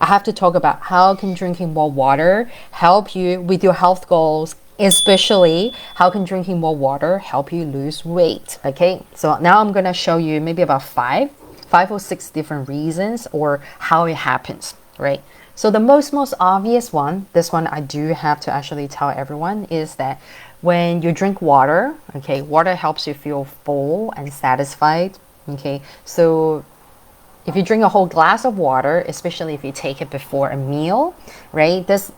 I have to talk about how can drinking more water help you with your health goals, especially how can drinking more water help you lose weight. Okay, so now I'm gonna show you maybe about five or six different reasons or how it happens, right? So the most obvious one, this one I do have to actually tell everyone, is that when you drink water, okay, water helps you feel full and satisfied. Okay, so if you drink a whole glass of water, especially if you take it before a meal, right, this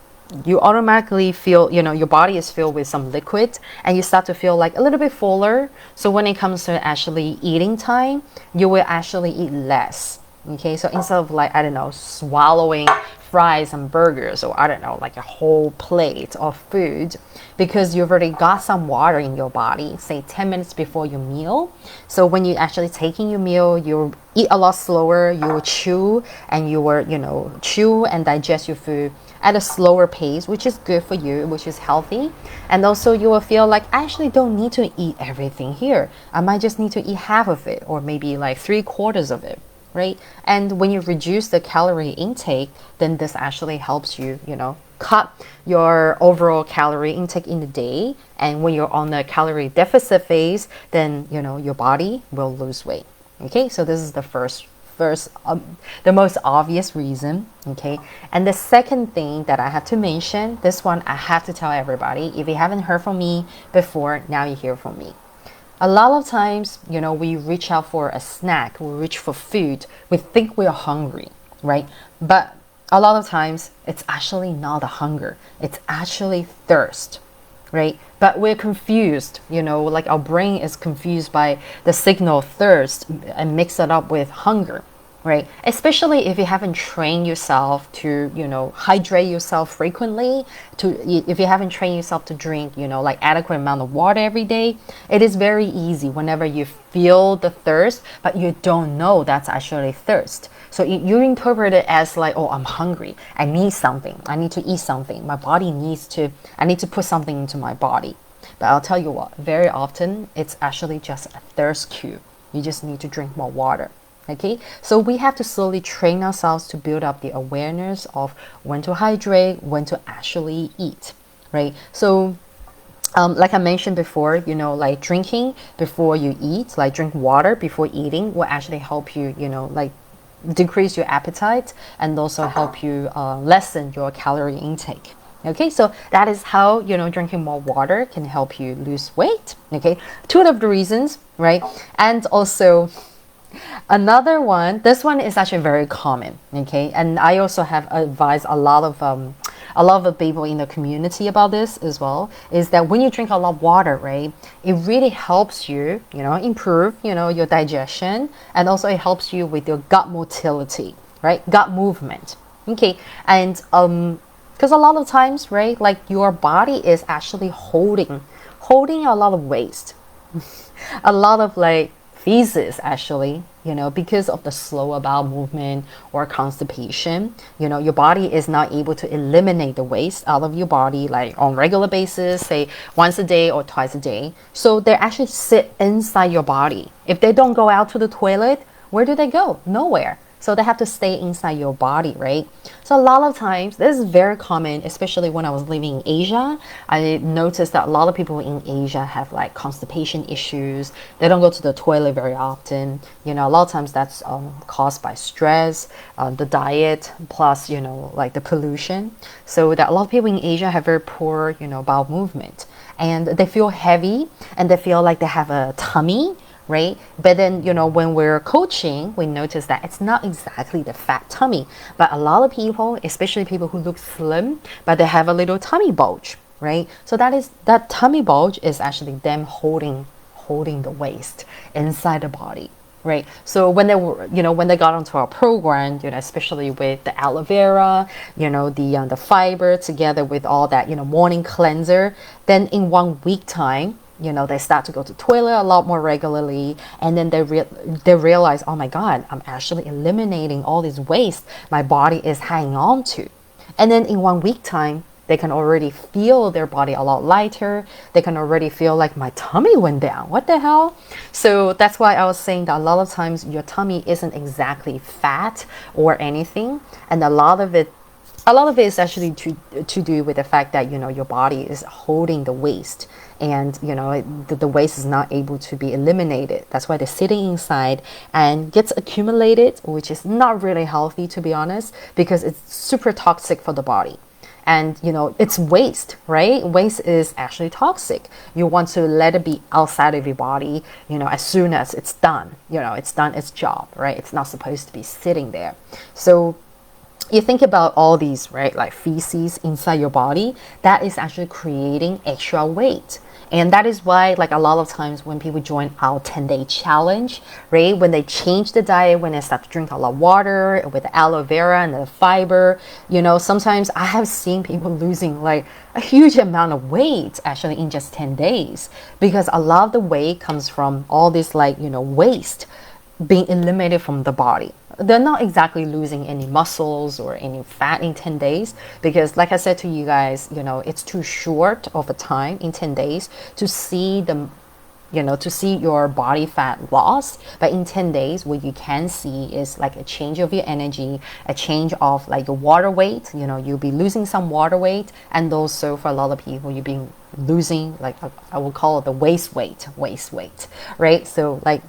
you automatically feel, your body is filled with some liquid and you start to feel like a little bit fuller. So when it comes to actually eating time, you will actually eat less. Okay, so instead of like, I don't know, swallowing fries and burgers, or I don't know, like a whole plate of food, because you've already got some water in your body, say 10 minutes before your meal. So when you actually taking your meal, you eat a lot slower, you will chew and chew and digest your food at a slower pace, which is good for you, which is healthy. And also you will feel like, I actually don't need to eat everything here. I might just need to eat half of it, or maybe like 3/4 of it. Right? And when you reduce the calorie intake, then this actually helps you, cut your overall calorie intake in the day. And when you're on the calorie deficit phase, then, your body will lose weight. Okay, so this is the the most obvious reason. Okay, and the second thing that I have to mention, this one I have to tell everybody. If you haven't heard from me before, now you hear from me. A lot of times, we reach out for a snack, we reach for food, we think we're hungry, right? But a lot of times, it's actually not a hunger, it's actually thirst, right? But we're confused, like our brain is confused by the signal thirst and mix it up with hunger. Right? Especially if you haven't trained yourself to, hydrate yourself frequently, if you haven't trained yourself to drink, like adequate amount of water every day, it is very easy whenever you feel the thirst, but you don't know that's actually thirst. So you interpret it as like, oh, I'm hungry. I need something. I need to eat something. I need to put something into my body. But I'll tell you what, very often it's actually just a thirst cue. You just need to drink more water. Okay, so we have to slowly train ourselves to build up the awareness of when to hydrate, when to actually eat, right? So like I mentioned before, like drinking before you eat, like drink water before eating will actually help you, like decrease your appetite and also help you lessen your calorie intake. Okay, so that is how, drinking more water can help you lose weight. Okay, two of the reasons, right? And also, another one, this one is actually very common, okay? And I also have advised a lot of the people in the community about this as well, is that when you drink a lot of water, right, it really helps you, improve, your digestion, and also it helps you with your gut motility, right? Gut movement, okay? And because a lot of times, right, like your body is actually holding a lot of waste, a lot of like feces actually, because of the slower bowel movement or constipation, your body is not able to eliminate the waste out of your body like on regular basis, say once a day or twice a day. So they actually sit inside your body. If they don't go out to the toilet, where do they go? Nowhere. So they have to stay inside your body, right? So a lot of times, this is very common, especially when I was living in Asia. I noticed that a lot of people in Asia have like constipation issues. They don't go to the toilet very often. A lot of times that's caused by stress, the diet, plus, like the pollution. So that a lot of people in Asia have very poor, bowel movement. And they feel heavy and they feel like they have a tummy, right? But then, when we're coaching, we notice that it's not exactly the fat tummy, but a lot of people, especially people who look slim, but they have a little tummy bulge, right? So that tummy bulge is actually them holding the waste inside the body, right? So when they were, when they got onto our program, especially with the aloe vera, the fiber together with all that, morning cleanser, then in 1 week time, they start to go to the toilet a lot more regularly, and then they realize, oh my God, I'm actually eliminating all this waste my body is hanging on to. And then in 1 week time, They can already feel their body a lot lighter. They can already feel like my tummy went down. What the hell? So that's why I was saying that a lot of times your tummy isn't exactly fat or anything. And a lot of it is actually to do with the fact that, your body is holding the waste, and the waste is not able to be eliminated. That's why they're sitting inside and gets accumulated, which is not really healthy, to be honest, because it's super toxic for the body. And it's waste, right? Waste is actually toxic. You want to let it be outside of your body, as soon as it's done. It's done its job, right? It's not supposed to be sitting there. So you think about all these, right, like feces inside your body, that is actually creating extra weight. And that is why, like, a lot of times when people join our 10-day challenge, right, when they change the diet, when they start to drink a lot of water with the aloe vera and the fiber, sometimes I have seen people losing like a huge amount of weight actually in just 10 days, because a lot of the weight comes from all this, like, waste being eliminated from the body. They're not exactly losing any muscles or any fat in 10 days, because like I said to you guys, it's too short of a time in 10 days to see to see your body fat loss. But in 10 days, what you can see is like a change of your energy, a change of like your water weight. You'll be losing some water weight, and also for a lot of people, you've been losing, like, I will call it the waist weight, right? So like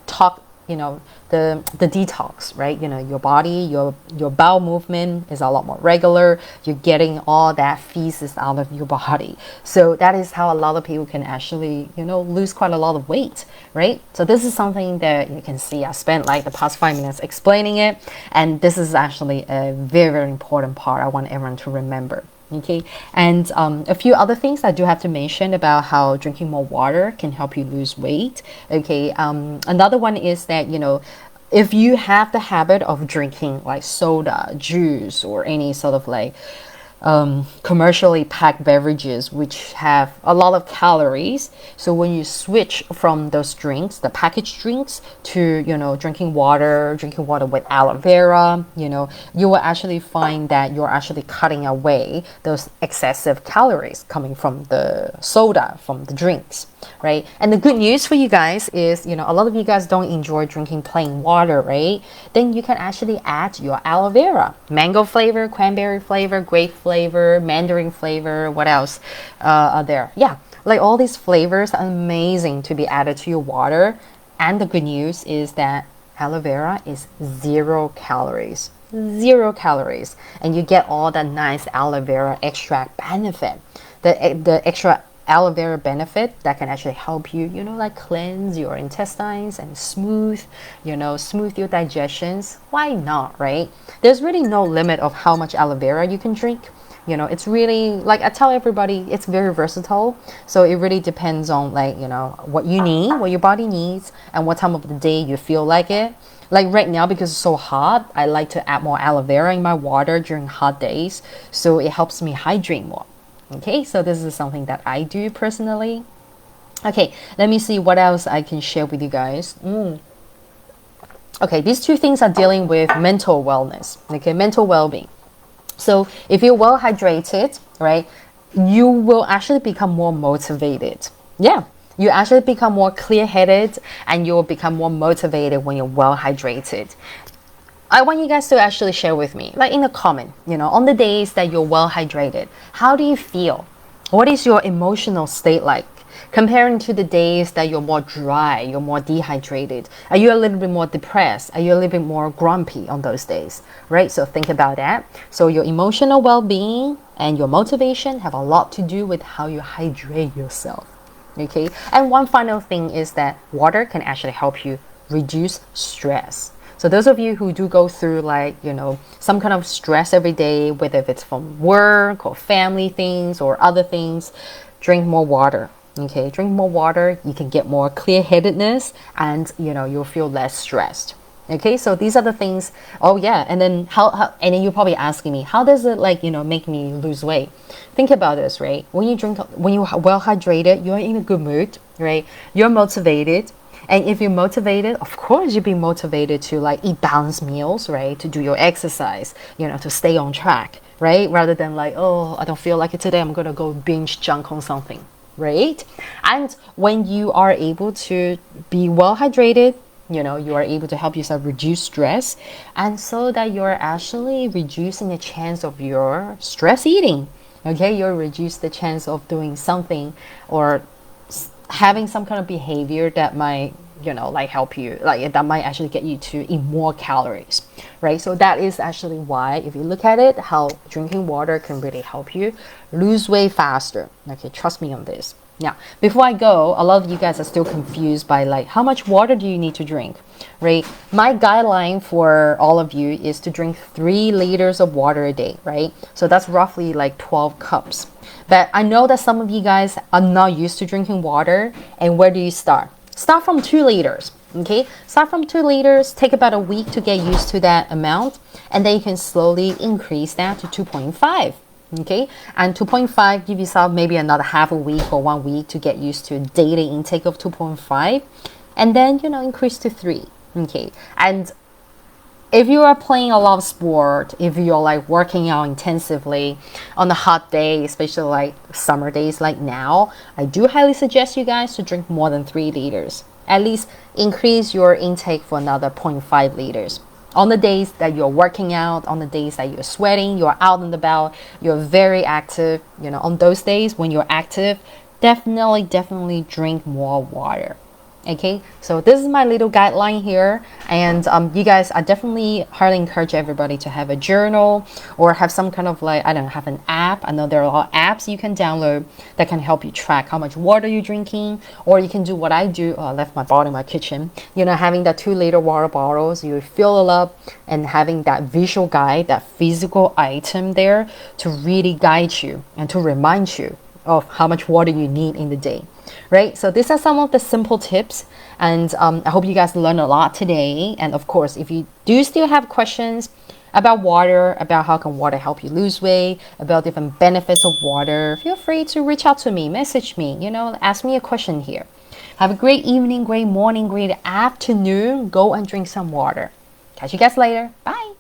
the detox, right? Your body, your bowel movement is a lot more regular. You're getting all that feces out of your body. So that is how a lot of people can actually, lose quite a lot of weight, right? So this is something that you can see. I spent like the past 5 minutes explaining it, and this is actually a very, very important part I want everyone to remember. Okay, and a few other things I do have to mention about how drinking more water can help you lose weight. Okay, another one is that, if you have the habit of drinking like soda, juice, or any sort of like commercially packed beverages which have a lot of calories, so when you switch from those drinks, the packaged drinks, to drinking water with aloe vera, you will actually find that you're actually cutting away those excessive calories coming from the soda, from the drinks, right? And the good news for you guys is, a lot of you guys don't enjoy drinking plain water, right? Then you can actually add your aloe vera, mango flavor, cranberry flavor, grape flavor, mandarin flavor. What else are there? Yeah, like all these flavors are amazing to be added to your water. And the good news is that aloe vera is 0 calories. 0 calories, and you get all that nice aloe vera extract benefit. The extra aloe vera benefit that can actually help you, like cleanse your intestines and smooth your digestions. Why not, right? There's really no limit of how much aloe vera you can drink. It's really, like I tell everybody, it's very versatile. So it really depends on, like, what you need, what your body needs, and what time of the day you feel like it. Like right now, because it's so hot, I like to add more aloe vera in my water during hot days, so it helps me hydrate more. Okay, so this is something that I do personally. Okay, let me see what else I can share with you guys. Okay, these two things are dealing with mental wellness, okay, mental well-being. So if you're well hydrated, right, you will actually become more motivated. Yeah, you actually become more clear-headed, and you'll become more motivated when you're well hydrated. I want you guys to actually share with me, like in the comment, on the days that you're well hydrated, how do you feel? What is your emotional state like? Comparing to the days that you're more dry, you're more dehydrated. Are you a little bit more depressed? Are you a little bit more grumpy on those days, right? So think about that. So your emotional well-being and your motivation have a lot to do with how you hydrate yourself, okay? And one final thing is that water can actually help you reduce stress. So those of you who do go through, like, some kind of stress every day, whether if it's from work or family things or other things, drink more water. Okay, drink more water, you can get more clear-headedness, and you'll feel less stressed. Okay, so these are the things. Oh yeah, and then how and then you're probably asking me, how does it, like, make me lose weight? Think about this, right? When you're well hydrated, you're in a good mood, right? You're motivated. And if you're motivated, of course you'll be motivated to, like, eat balanced meals, right? To do your exercise, to stay on track, right? Rather than like, oh, I don't feel like it today, I'm gonna go binge junk on something, right? And when you are able to be well hydrated, you are able to help yourself reduce stress, and so that you're actually reducing the chance of your stress eating. Okay, you'll reduce the chance of doing something or having some kind of behavior that might like help you, like that might actually get you to eat more calories, right? So that is actually why, if you look at it, how drinking water can really help you lose weight faster. Okay, trust me on this. Now, before I go, a lot of you guys are still confused by like, how much water do you need to drink, right? My guideline for all of you is to drink 3 liters of water a day, right? So that's roughly like 12 cups. But I know that some of you guys are not used to drinking water. And where do you start? Start from 2 liters, okay? Start from 2 liters, take about a week to get used to that amount, and then you can slowly increase that to 2.5, okay? And 2.5, give yourself maybe another half a week or 1 week to get used to daily intake of 2.5, and then, increase to 3, okay? And if you are playing a lot of sport, if you're like working out intensively on a hot day, especially like summer days like now, I do highly suggest you guys to drink more than 3 liters. At least increase your intake for another 0.5 liters. On the days that you're working out, on the days that you're sweating, you're out and about, you're very active, on those days when you're active, definitely drink more water. Okay, so this is my little guideline here, and you guys, I definitely highly encourage everybody to have a journal or have some kind of like, I don't know, have an app. I know there are a lot of apps you can download that can help you track how much water you're drinking, or you can do what I do. Oh, I left my bottle in my kitchen. Having that 2-liter water bottles, you fill it up, and having that visual guide, that physical item there to really guide you and to remind you of how much water you need in the day. Right, so these are some of the simple tips, and I hope you guys learned a lot today. And of course, if you do still have questions about water, about how can water help you lose weight, about different benefits of water, feel free to reach out to me, message me, ask me a question here. Have a great evening, great morning, great afternoon. Go and drink some water. Catch you guys later. Bye.